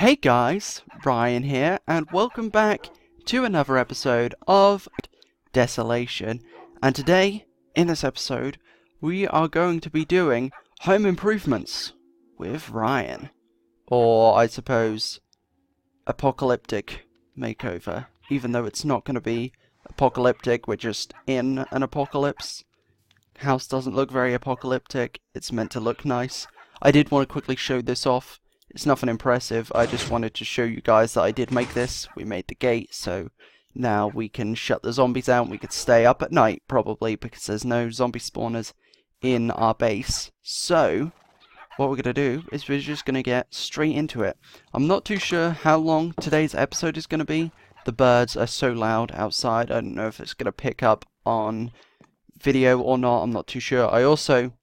Hey guys, Ryan here, and welcome back to another episode of Desolation. And today, in this episode, we are going to be doing home improvements with Ryan. Or, I suppose, apocalyptic makeover. Even though it's not going to be apocalyptic, we're just in an apocalypse. House doesn't look very apocalyptic, it's meant to look nice. I did want to quickly show this off. It's nothing impressive, I just wanted to show you guys that I did make this. We made the gate, so now we can shut the zombies out. We could stay up at night, probably, because there's no zombie spawners in our base. So, what we're going to do is we're just going to get straight into it. I'm not too sure how long today's episode is going to be. The birds are so loud outside, I don't know if it's going to pick up on video or not, I'm not too sure. I also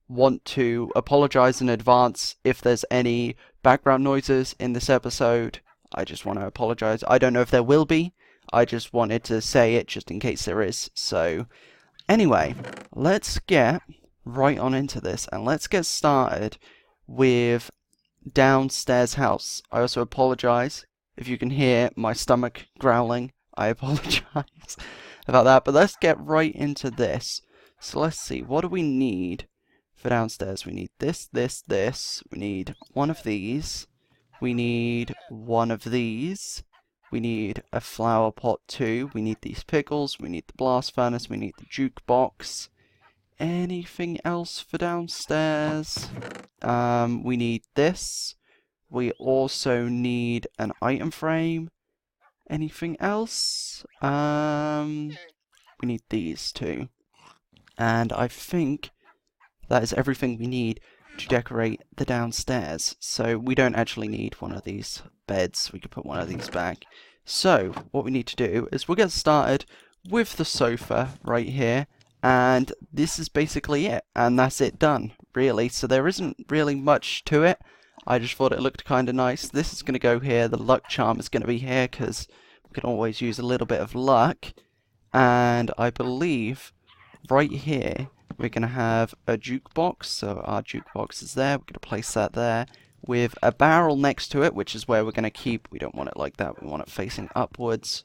want to apologize in advance if there's any background noises in this episode. I just want to apologize. I don't know if there will be. I just wanted to say it just in case there is. So, anyway, let's get right on into this and let's get started with downstairs house. I also apologize if you can hear my stomach growling. I apologize about that, but let's get right into this. So let's see, what do we need for downstairs? We need this. We need one of these. We need one of these. We need a flower pot too. We need these pickles. We need the blast furnace. We need the jukebox. Anything else for downstairs? We need this. We also need an item frame. Anything else? We need these too. And I think that is everything we need to decorate the downstairs. So we don't actually need one of these beds. We could put one of these back. So what we need to do is we'll get started with the sofa right here. And this is basically it. And that's it done, really. So there isn't really much to it. I just thought it looked kind of nice. This is going to go here. The luck charm is going to be here because we can always use a little bit of luck. And I believe right here we're going to have a jukebox. So our jukebox is there. We're going to place that there with a barrel next to it, which is where we're going to keep. We don't want it like that. We want it facing upwards.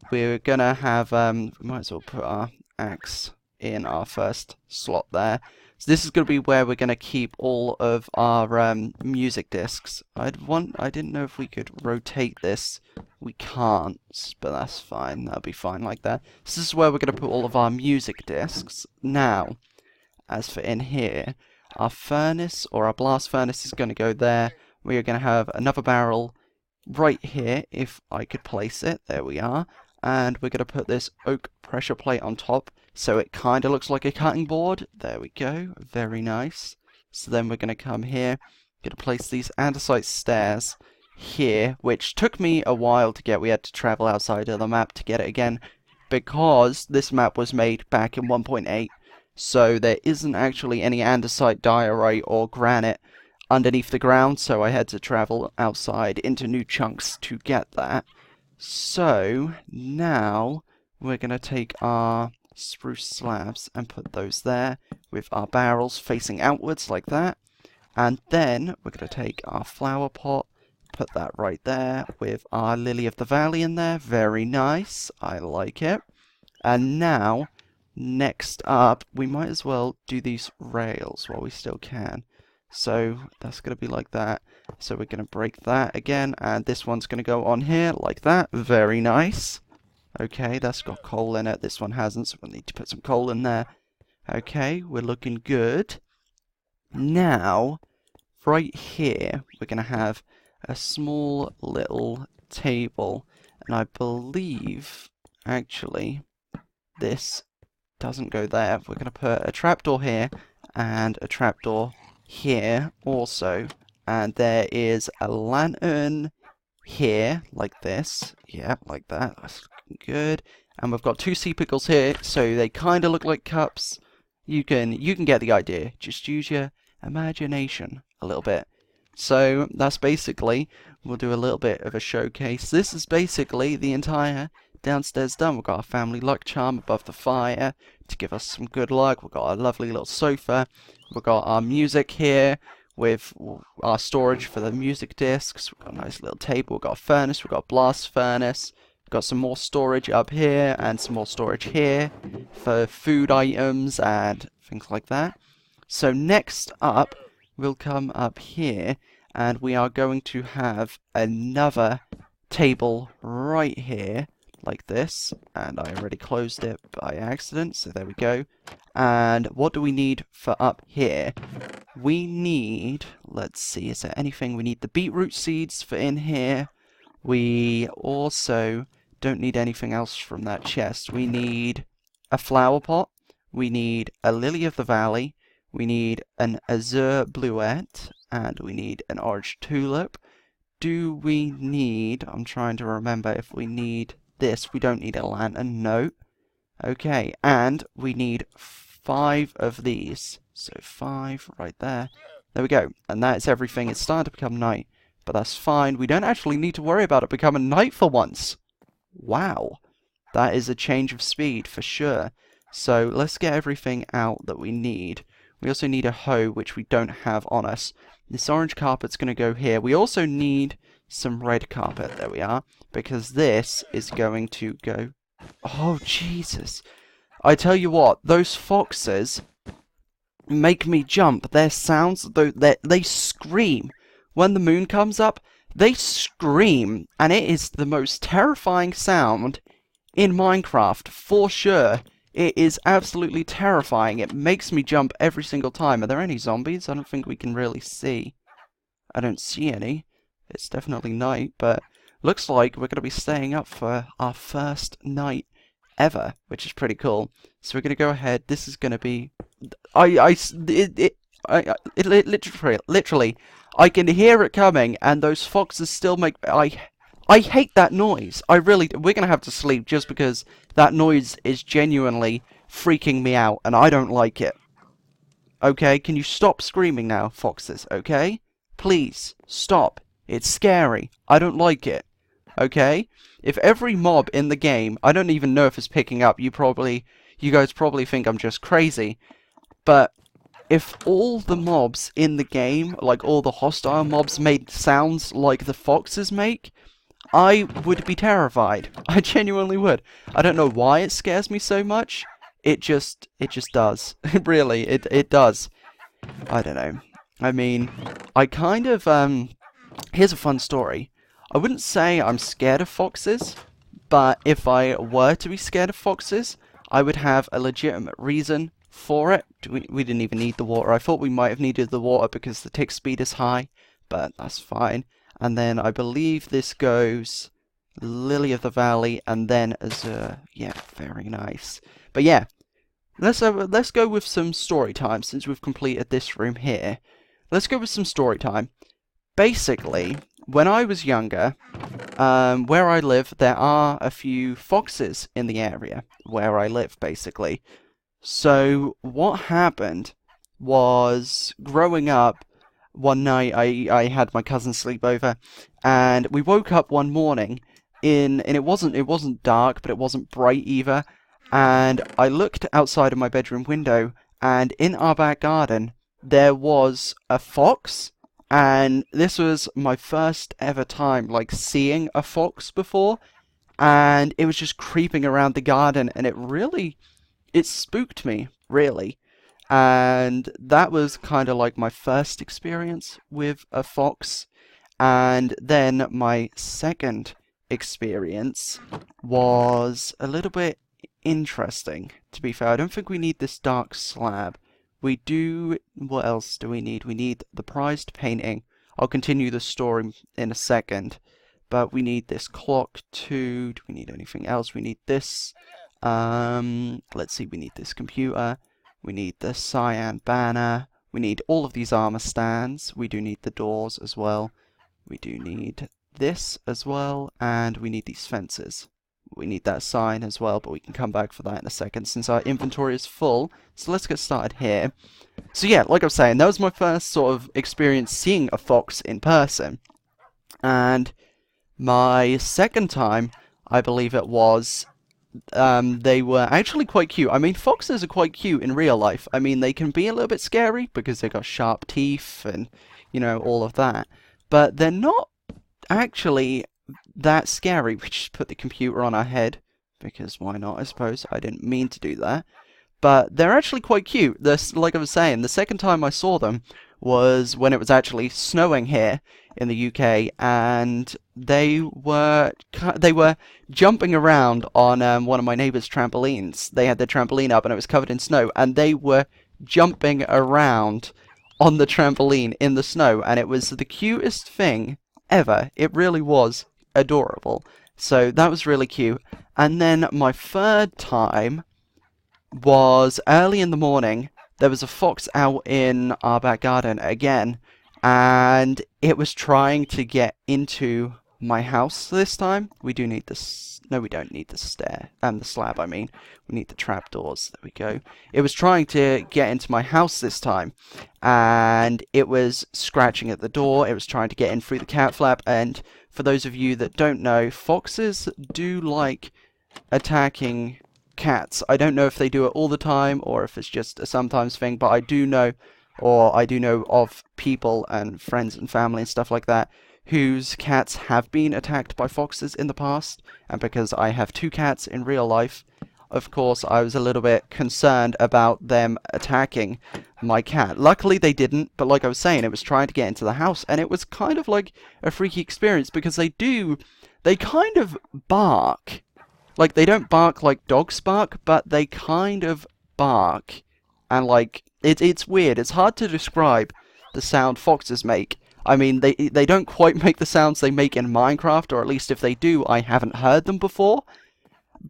We're going to have, we might as well put our axe in our first slot there. So this is going to be where we're going to keep all of our music discs. I didn't know if we could rotate this. We can't, but that's fine. That'll be fine like that. So this is where we're going to put all of our music discs. Now, as for in here, our furnace or our blast furnace is going to go there. We are going to have another barrel right here, if I could place it. There we are. And we're going to put this oak pressure plate on top, so it kind of looks like a cutting board. There we go. Very nice. So then we're going to come here. Going to place these andesite stairs here, which took me a while to get. We had to travel outside of the map to get it again, because this map was made back in 1.8. So there isn't actually any andesite, diorite, or granite underneath the ground. So I had to travel outside into new chunks to get that. So now we're going to take our spruce slabs and put those there with our barrels facing outwards like that. And then we're going to take our flower pot, put that right there with our lily of the valley in there. Very nice. I like it. And now, next up, we might as well do these rails while we still can. So that's going to be like that. So we're going to break that again, and this one's going to go on here like that. Very nice. Okay, that's got coal in it. This one hasn't, so we'll need to put some coal in there. Okay, we're looking good. Now, right here, we're going to have a small little table. And I believe, actually, this doesn't go there. We're going to put a trapdoor here and a trapdoor here also. And there is a lantern here, like this. Yeah, like that. That's looking good. And we've got two sea pickles here, so they kind of look like cups. You can get the idea. Just use your imagination a little bit. So that's basically, we'll do a little bit of a showcase. This is basically the entire downstairs done. We've got our family luck charm above the fire to give us some good luck. We've got our lovely little sofa. We've got our music here. with our storage for the music discs. We've got a nice little table. We've got a furnace. We've got a blast furnace. We've got some more storage up here and some more storage here for food items and things like that. So next up, we'll come up here and we are going to have another table right here like this, and I already closed it by accident, so there we go. And what do we need for up here? We need, let's see, is there anything? We need the beetroot seeds for in here. We also don't need anything else from that chest. We need a flower pot. We need a lily of the valley. We need an azure bluette. And we need an orange tulip. Do we need, I'm trying to remember if we need this. We don't need a lantern, no. Okay, and we need 5 of these. So 5 right there. There we go. And that's everything. It's starting to become night. But that's fine. We don't actually need to worry about it becoming night for once. Wow. That is a change of speed for sure. So let's get everything out that we need. We also need a hoe, which we don't have on us. This orange carpet's going to go here. We also need some red carpet. There we are. Because this is going to go... Oh, Jesus. I tell you what, those foxes make me jump. Their sounds, they scream. When the moon comes up, they scream. And it is the most terrifying sound in Minecraft, for sure. It is absolutely terrifying. It makes me jump every single time. Are there any zombies? I don't think we can really see. I don't see any. It's definitely night, but looks like we're going to be staying up for our first night ever, which is pretty cool. So we're going to go ahead. This is going to be... literally, I can hear it coming, and those foxes still make... I hate that noise. I really do. We're going to have to sleep just because that noise is genuinely freaking me out, and I don't like it. Okay, can you stop screaming now, foxes, okay? Please, stop. It's scary. I don't like it. Okay? If every mob in the game, I don't even know if it's picking up, you guys probably think I'm just crazy, but if all the mobs in the game, like all the hostile mobs, made sounds like the foxes make, I would be terrified. I genuinely would. I don't know why it scares me so much. It just does. Really, it does. I don't know. I mean, I kind of, here's a fun story. I wouldn't say I'm scared of foxes, but if I were to be scared of foxes, I would have a legitimate reason for it. We didn't even need the water. I thought we might have needed the water because the tick speed is high, but that's fine. And then I believe this goes Lily of the Valley and then Azure. Yeah, very nice. But yeah, let's go with some story time since we've completed this room here. Let's go with some story time. Basically, when I was younger, where I live, there are a few foxes in the area where I live, basically. So what happened was, growing up, one night I had my cousin sleep over, and we woke up one morning and it wasn't dark, but it wasn't bright either, and I looked outside of my bedroom window, and in our back garden there was a fox, and this was my first ever time like seeing a fox before, and it was just creeping around the garden, and it spooked me, really. And that was kind of like my first experience with a fox. And then my second experience was a little bit interesting, to be fair. I don't think we need this dark slab. We do... What else do we need? We need the prized painting. I'll continue the story in a second. But we need this clock too. Do we need anything else? We need this. Let's see, we need this computer. We need the cyan banner. We need all of these armor stands. We do need the doors as well. We do need this as well. And we need these fences. We need that sign as well, but we can come back for that in a second since our inventory is full. So let's get started here. So yeah, like I was saying, that was my first sort of experience seeing a fox in person. And my second time, I believe it was, they were actually quite cute. I mean, foxes are quite cute in real life. I mean, they can be a little bit scary because they got sharp teeth and, you know, all of that. But they're not actually that scary. We just put the computer on our head because why not, I suppose. I didn't mean to do that. But they're actually quite cute. This, like I was saying, the second time I saw them was when it was actually snowing here in the UK, and they were jumping around on one of my neighbour's trampolines. They had their trampoline up, and it was covered in snow, and they were jumping around on the trampoline in the snow, and it was the cutest thing ever. It really was adorable. So that was really cute. And then my third time was early in the morning. There was a fox out in our back garden again, and it was trying to get into my house this time. We do need this. No, we don't need the the slab, I mean. We need the trapdoors. There we go. It was trying to get into my house this time, and it was scratching at the door. It was trying to get in through the cat flap, and for those of you that don't know, foxes do like attacking cats. I don't know if they do it all the time or if it's just a sometimes thing, but I do know of people and friends and family and stuff like that whose cats have been attacked by foxes in the past, and because I have two cats in real life, of course, I was a little bit concerned about them attacking my cat. Luckily, they didn't, but like I was saying, it was trying to get into the house, and it was kind of like a freaky experience because they kind of bark. Like, they don't bark like dogs bark, but they kind of bark. And, like, it's weird. It's hard to describe the sound foxes make. I mean, they don't quite make the sounds they make in Minecraft, or at least if they do, I haven't heard them before.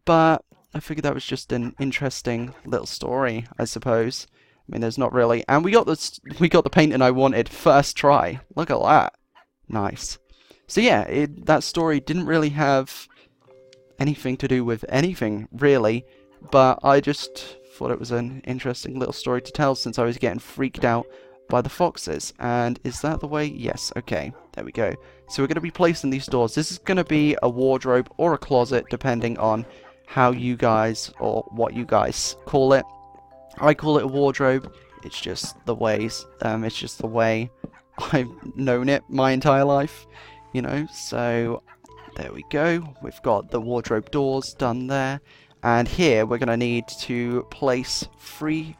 But I figured that was just an interesting little story, I suppose. I mean, there's not really... And we got the painting I wanted first try. Look at that. Nice. So yeah, that story didn't really have anything to do with anything, really, but I just thought it was an interesting little story to tell since I was getting freaked out by the foxes. And is that the way? Yes, okay, there we go. So we're going to be placing these doors. This is going to be a wardrobe or a closet, depending on how you guys, or what you guys call it. I call it a wardrobe. It's just the way I've known it my entire life, you know, so... There we go. We've got the wardrobe doors done there. And here we're going to need to place 3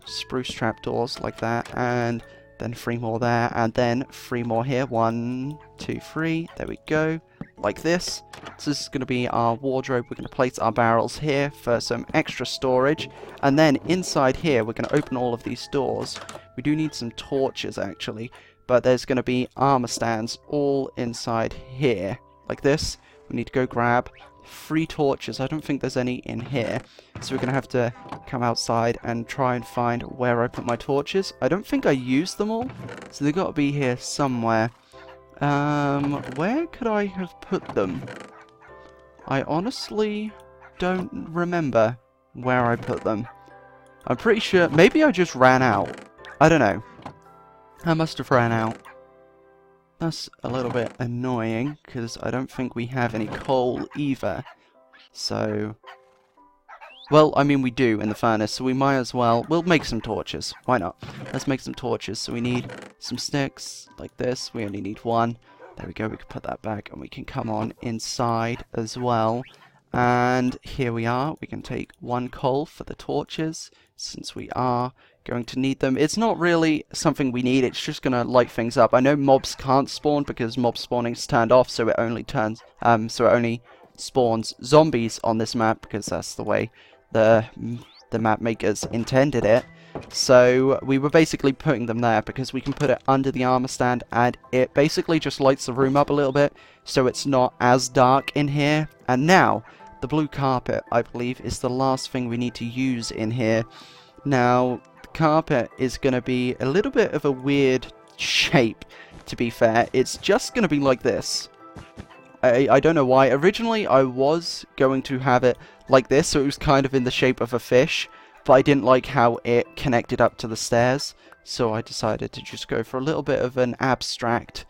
spruce trapdoors like that. And then 3 more there. And then 3 more here. 1, 2, 3. There we go. Like this. So this is going to be our wardrobe. We're going to place our barrels here for some extra storage. And then inside here we're going to open all of these doors. We do need some torches actually. But there's going to be armor stands all inside here. Like this. We need to go grab 3 torches. I don't think there's any in here. So we're going to have to come outside and try and find where I put my torches. I don't think I used them all. So they've got to be here somewhere. Where could I have put them? I honestly don't remember where I put them. I'm pretty sure... Maybe I just ran out. I don't know. I must have ran out. That's a little bit annoying, because I don't think we have any coal either. So... Well, I mean, we do in the furnace, so we might as well... We'll make some torches. Why not? Let's make some torches. So we need some sticks, like this. We only need 1. There we go, we can put that back, and we can come on inside as well. And here we are. We can take 1 coal for the torches, since we are going to need them. It's not really something we need, it's just going to light things up. I know mobs can't spawn because mob spawning is turned off, so it only spawns zombies on this map, because that's the way the map makers intended it. So we were basically putting them there because we can put it under the armor stand, and it basically just lights the room up a little bit, so it's not as dark in here. And now, the blue carpet, I believe, is the last thing we need to use in here. Now, the carpet is going to be a little bit of a weird shape, to be fair. It's just going to be like this. I don't know why. Originally, I was going to have it like this, so it was kind of in the shape of a fish, but I didn't like how it connected up to the stairs, so I decided to just go for a little bit of an abstract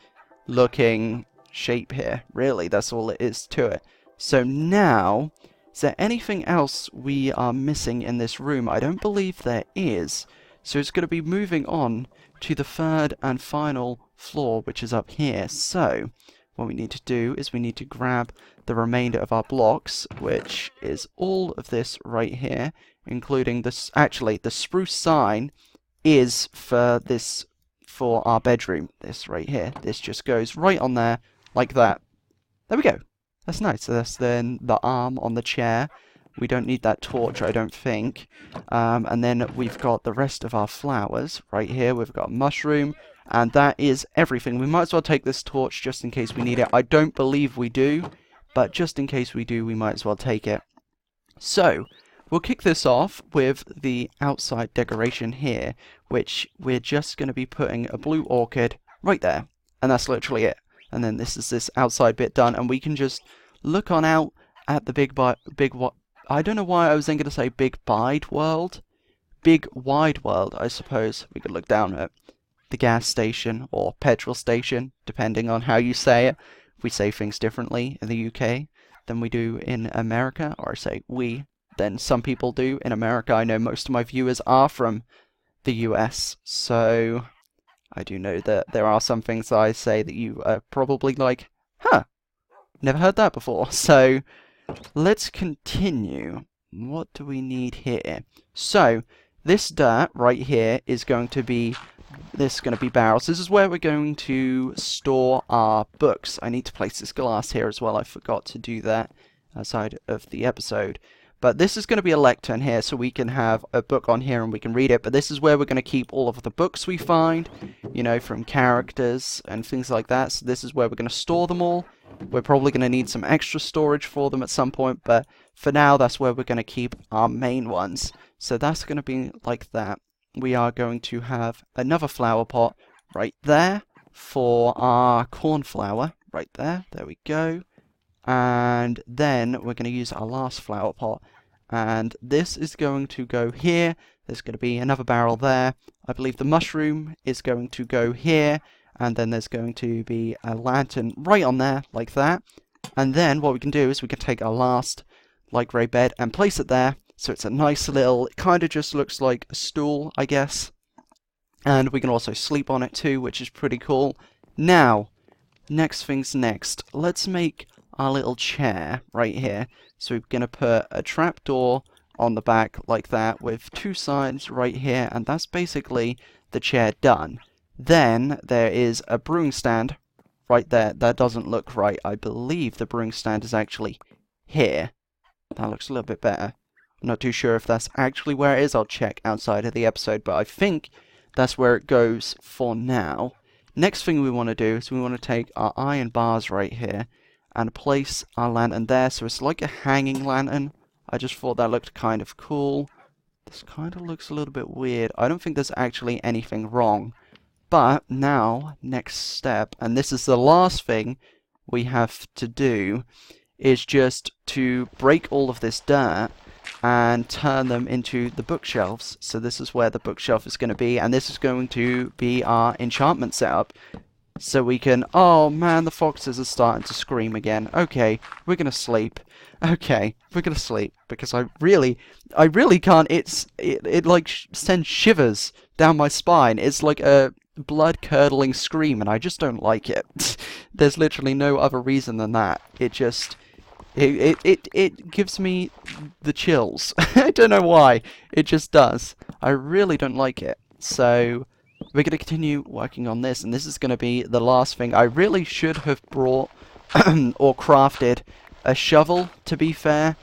looking shape here. Really, that's all it is to it. So now, Is there anything else we are missing in this room? I don't believe there is. So it's going to be moving on to the third and final floor, which is up here. So what we need to do is we need to grab the remainder of our blocks, which is all of this right here, including this. Actually, the spruce sign is for this, for our bedroom. This right here. This just goes right on there like that. There we go. That's nice. So that's then the arm on the chair. We don't need that torch, I don't think. And then we've got the rest of our flowers right here. We've got a mushroom, and that is everything. We might as well take this torch just in case we need it. I don't believe we do, but just in case we do, we might as well take it. So we'll kick this off with the outside decoration here, which we're just going to be putting a blue orchid right there. And that's literally it. And then this is this outside bit done, and we can just look on out at the I don't know why I was then going to say big wide world. Big wide world, I suppose. We could look down at the gas station or petrol station, depending on how you say it. We say things differently in the UK than we do in America, or I say we than some people do in America. I know most of my viewers are from the US, so I do know that there are some things that I say that you are probably like, huh, never heard that before. So let's continue. What do we need here? So this dirt right here is going to be barrels. This is where we're going to store our books. I need to place this glass here as well. I forgot to do that outside of the episode. But this is going to be a lectern here, so we can have a book on here and we can read it. But this is where we're going to keep all of the books we find, you know, from characters and things like that. So this is where we're going to store them all. We're probably going to need some extra storage for them at some point, but for now, that's where we're going to keep our main ones. So that's going to be like that. We are going to have another flower pot right there for our cornflower. Right there. There we go. And then we're going to use our last flower pot. And this is going to go here. There's going to be another barrel there. I believe the mushroom is going to go here. And then there's going to be a lantern right on there, like that. And then what we can do is we can take our last light grey bed and place it there. So it's a nice little, it kind of just looks like a stool, I guess. And we can also sleep on it too, which is pretty cool. Now, next things next. Let's make our little chair right here. So we're going to put a trapdoor on the back like that with two sides right here. And that's basically the chair done. Then there is a brewing stand right there. That doesn't look right. I believe the brewing stand is actually here. That looks a little bit better. I'm not too sure if that's actually where it is. I'll check outside of the episode, but I think that's where it goes for now. Next thing we want to do is we want to take our iron bars right here and place our lantern there. So it's like a hanging lantern. I just thought that looked kind of cool. This kind of looks a little bit weird. I don't think there's actually anything wrong. But now, next step, and this is the last thing we have to do, is just to break all of this dirt and turn them into the bookshelves. So this is where the bookshelf is going to be, and this is going to be our enchantment setup. So we can... Oh man, the foxes are starting to scream again. Okay, we're going to sleep. Okay, we're going to sleep, because I really can't... It like sends shivers down my spine. It's like a blood-curdling scream, and I just don't like it. There's literally no other reason than that. It just... It gives me the chills. I don't know why. It just does. I really don't like it. So we're going to continue working on this, and this is going to be the last thing. I really should have brought or crafted a shovel, to be fair.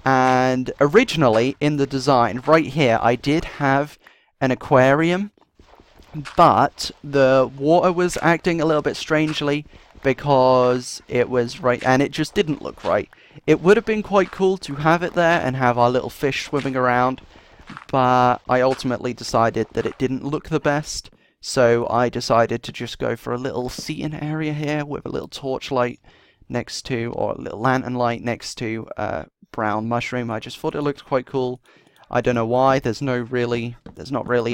And originally in the design right here, I did have an aquarium, but the water was acting a little bit strangely because it was right, and it just didn't look right. It would have been quite cool to have it there and have our little fish swimming around, but I ultimately decided that it didn't look the best, so I decided to just go for a little seating area here with a little torchlight next to, or a little lantern light next to a brown mushroom. I just thought it looked quite cool. I don't know why. There's not really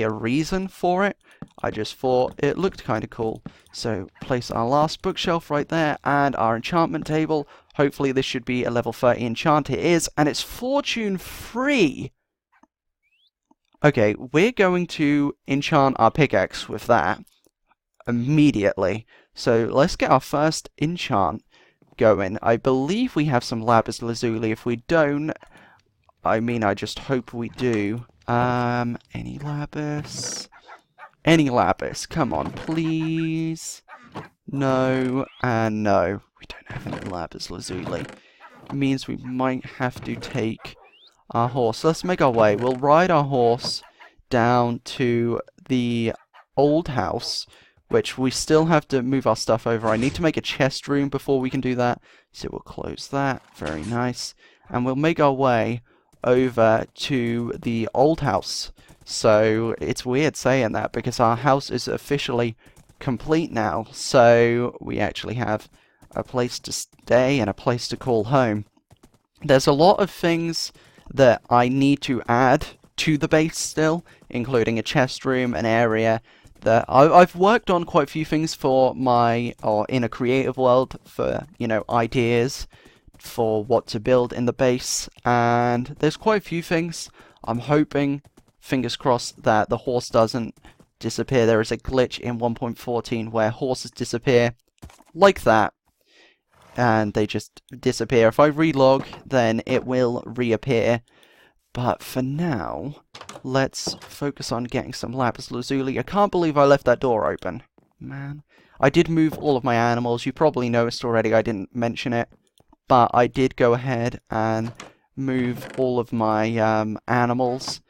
a reason for it. I just thought it looked kind of cool. So place our last bookshelf right there and our enchantment table. Hopefully this should be a level 30 enchant. It is, and it's fortune free. Okay, we're going to enchant our pickaxe with that immediately. So let's get our first enchant going. I believe we have some lapis lazuli. If we don't, I mean, I just hope we do. Any lapis? Any lapis? Come on, please. No, and no. We don't have any lapis lazuli. It means we might have to take our horse. Let's make our way. We'll ride our horse down to the old house, which we still have to move our stuff over. I need to make a chest room before we can do that. So we'll close that. Very nice. And we'll make our way over to the old house. So it's weird saying that because our house is officially complete now. So we actually have a place to stay and a place to call home. There's a lot of things that I need to add to the base still, including a chest room, an area that I've worked on quite a few things for my, or in a creative world for, you know, ideas for what to build in the base, and there's quite a few things. I'm hoping, fingers crossed, that the horse doesn't disappear. There is a glitch in 1.14 where horses disappear like that, and they just disappear. If I relog, then it will reappear. But for now, let's focus on getting some lapis lazuli. I can't believe I left that door open. Man. I did move all of my animals. You probably noticed already I didn't mention it. But I did go ahead and move all of my animals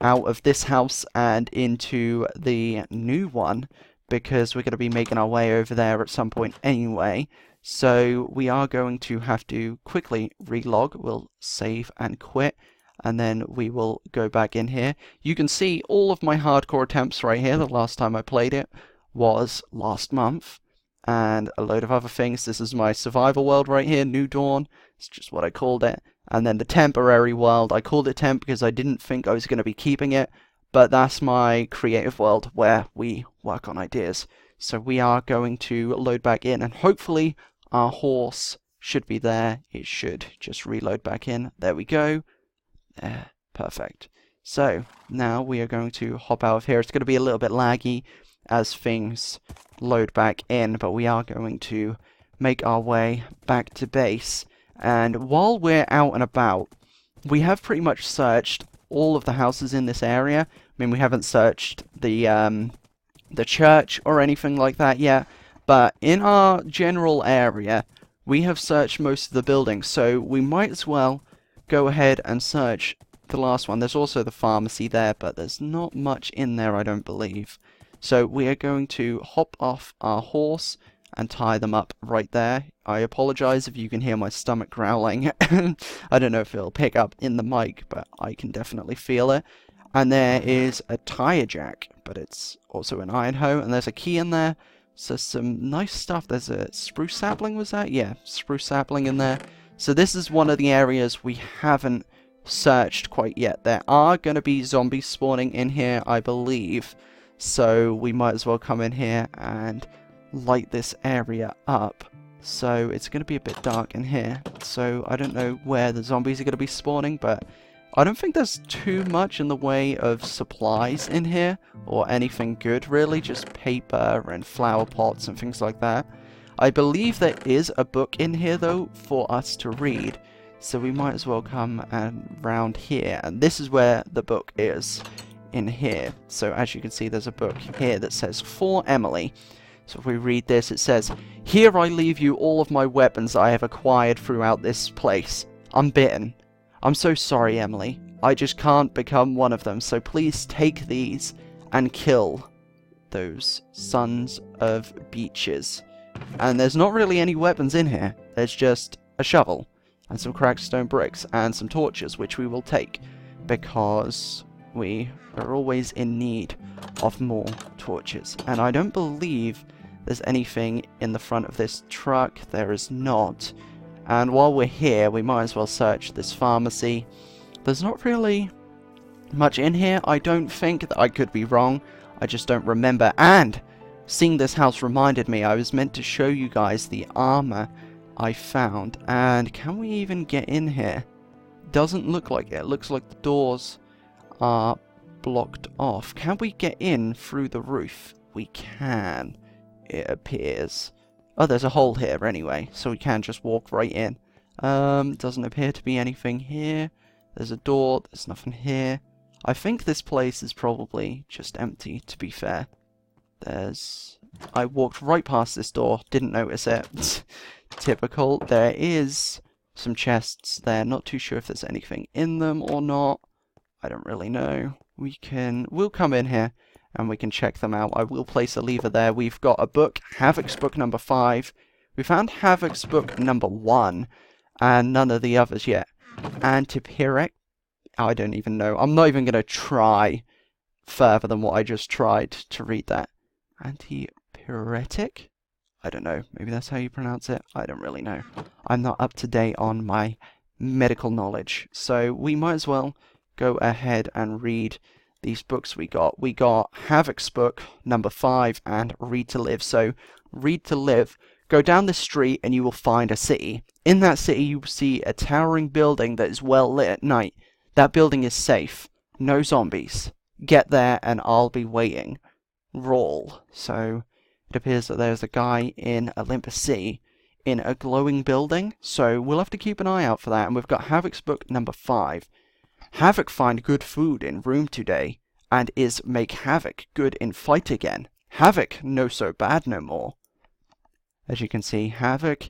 out of this house and into the new one, because we're going to be making our way over there at some point anyway. So we are going to have to quickly relog. We'll save and quit, and then we will go back in here. You can see all of my hardcore attempts right here. The last time I played it was last month, and a load of other things. This is my survival world right here, New Dawn. It's just what I called it. And then the temporary world, I called it temp because I didn't think I was going to be keeping it, but that's my creative world where we work on ideas. So we are going to load back in, and hopefully our horse should be there. It should just reload back in. There we go. Perfect. So now we are going to hop out of here. It's going to be a little bit laggy as things load back in, but we are going to make our way back to base. And while we're out and about, we have pretty much searched all of the houses in this area. I mean, we haven't searched the church or anything like that yet, but in our general area, we have searched most of the buildings, so we might as well go ahead and search the last one. There's also the pharmacy there, but there's not much in there, I don't believe. So we are going to hop off our horse and tie them up right there. I apologize if you can hear my stomach growling. I don't know if it'll pick up in the mic, but I can definitely feel it. And there is a tire jack, but it's also an iron hoe, and there's a key in there. So some nice stuff. There's a spruce sapling, was that? Yeah, spruce sapling in there. So this is one of the areas we haven't searched quite yet. There are going to be zombies spawning in here, I believe. So we might as well come in here and light this area up. So it's going to be a bit dark in here. So I don't know where the zombies are going to be spawning, but I don't think there's too much in the way of supplies in here, or anything good really, just paper and flower pots and things like that. I believe there is a book in here though for us to read, so we might as well come and round here, and this is where the book is, in here. So as you can see, there's a book here that says, "For Emily." So if we read this, it says, "Here I leave you all of my weapons I have acquired throughout this place. Unbitten. I'm so sorry, Emily. I just can't become one of them, so please take these and kill those sons of beaches." And there's not really any weapons in here. There's just a shovel and some cracked stone bricks and some torches, which we will take because we are always in need of more torches. And I don't believe there's anything in the front of this truck. There is not. And while we're here, we might as well search this pharmacy. There's not really much in here, I don't think. I could be wrong. I just don't remember. And seeing this house reminded me I was meant to show you guys the armor I found. And can we even get in here? Doesn't look like it. It looks like the doors are blocked off. Can we get in through the roof? We can, it appears. Oh, there's a hole here anyway, so we can just walk right in. Doesn't appear to be anything here. There's a door, there's nothing here. I think this place is probably just empty, to be fair. I walked right past this door, didn't notice it. Typical. There is some chests there, not too sure if there's anything in them or not. I don't really know. We'll come in here and we can check them out. I will place a lever there. We've got a book, Havoc's book number 5. We found Havoc's book number 1, and none of the others yet. Antipyrrhic? I don't even know. I'm not even going to try further than what I just tried to read that. Antipyretic? I don't know. Maybe that's how you pronounce it. I don't really know. I'm not up to date on my medical knowledge. So we might as well go ahead and read these books we got. We got Havoc's book number 5 and Read to Live. So Read to Live. Go down the street and you will find a city. In that city you will see a towering building that is well lit at night. That building is safe. No zombies. Get there and I'll be waiting. Roll. So it appears that there's a guy in Olympus City in a glowing building. So we'll have to keep an eye out for that. And we've got Havoc's book number 5. Havoc find good food in room today, and is make Havoc good in fight again. Havoc no so bad no more. As you can see, Havoc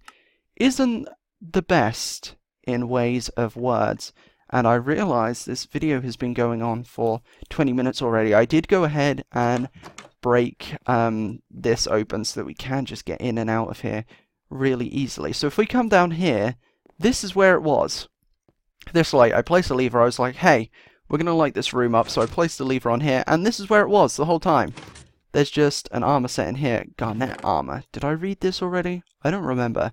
isn't the best in ways of words, and I realise this video has been going on for 20 minutes already. I did go ahead and break this open so that we can just get in and out of here really easily. So if we come down here, this is where it was. This light, I placed a lever, I was like, hey, we're going to light this room up, so I placed the lever on here, and this is where it was the whole time. There's just an armor set in here, garnet armor. Did I read this already? I don't remember.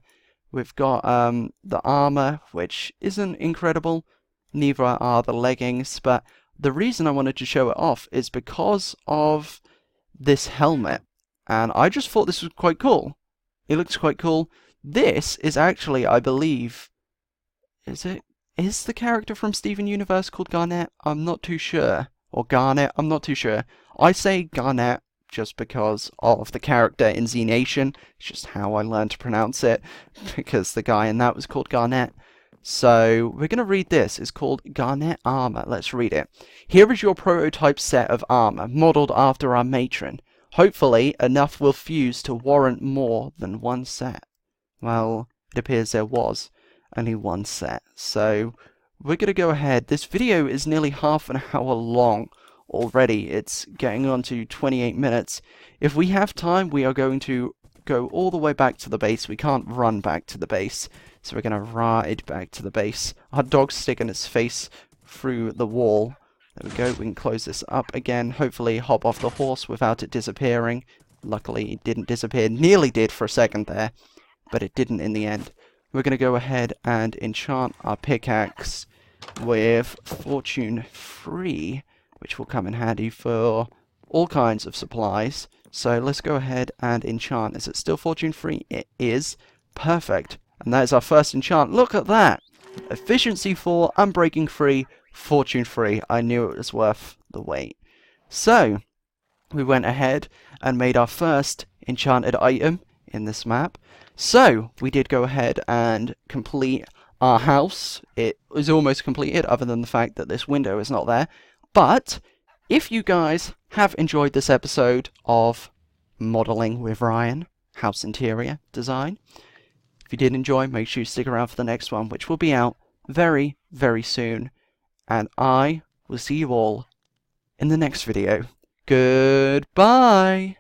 We've got the armor, which isn't incredible, neither are the leggings, but the reason I wanted to show it off is because of this helmet, and I just thought this was quite cool. It looks quite cool. This is actually, I believe, is the character from Steven Universe called Garnet? I'm not too sure. Or Garnet, I'm not too sure. I say Garnet just because of the character in Z Nation. It's just how I learned to pronounce it, because the guy in that was called Garnet. So we're going to read this. It's called Garnet Armor. Let's read it. Here is your prototype set of armor, modelled after our matron. Hopefully, enough will fuse to warrant more than one set. Well, it appears there was only one set. So we're going to go ahead. This video is nearly half an hour long already. It's getting on to 28 minutes. If we have time, we are going to go all the way back to the base. We can't run back to the base, so we're going to ride back to the base. Our dog's sticking its face through the wall. There we go. We can close this up again. Hopefully hop off the horse without it disappearing. Luckily, it didn't disappear. Nearly did for a second there, but it didn't in the end. We're going to go ahead and enchant our pickaxe with Fortune 3, which will come in handy for all kinds of supplies. So let's go ahead and enchant. Is it still Fortune 3? It is. Perfect. And that is our first enchant. Look at that! Efficiency 4, Unbreaking 3, Fortune 3. I knew it was worth the wait. So, we went ahead and made our first enchanted item in this map. So, we did go ahead and complete our house. It was almost completed, other than the fact that this window is not there. But, if you guys have enjoyed this episode of Modelling with Ryan, house interior design, if you did enjoy, make sure you stick around for the next one, which will be out very, very soon. And I will see you all in the next video. Goodbye!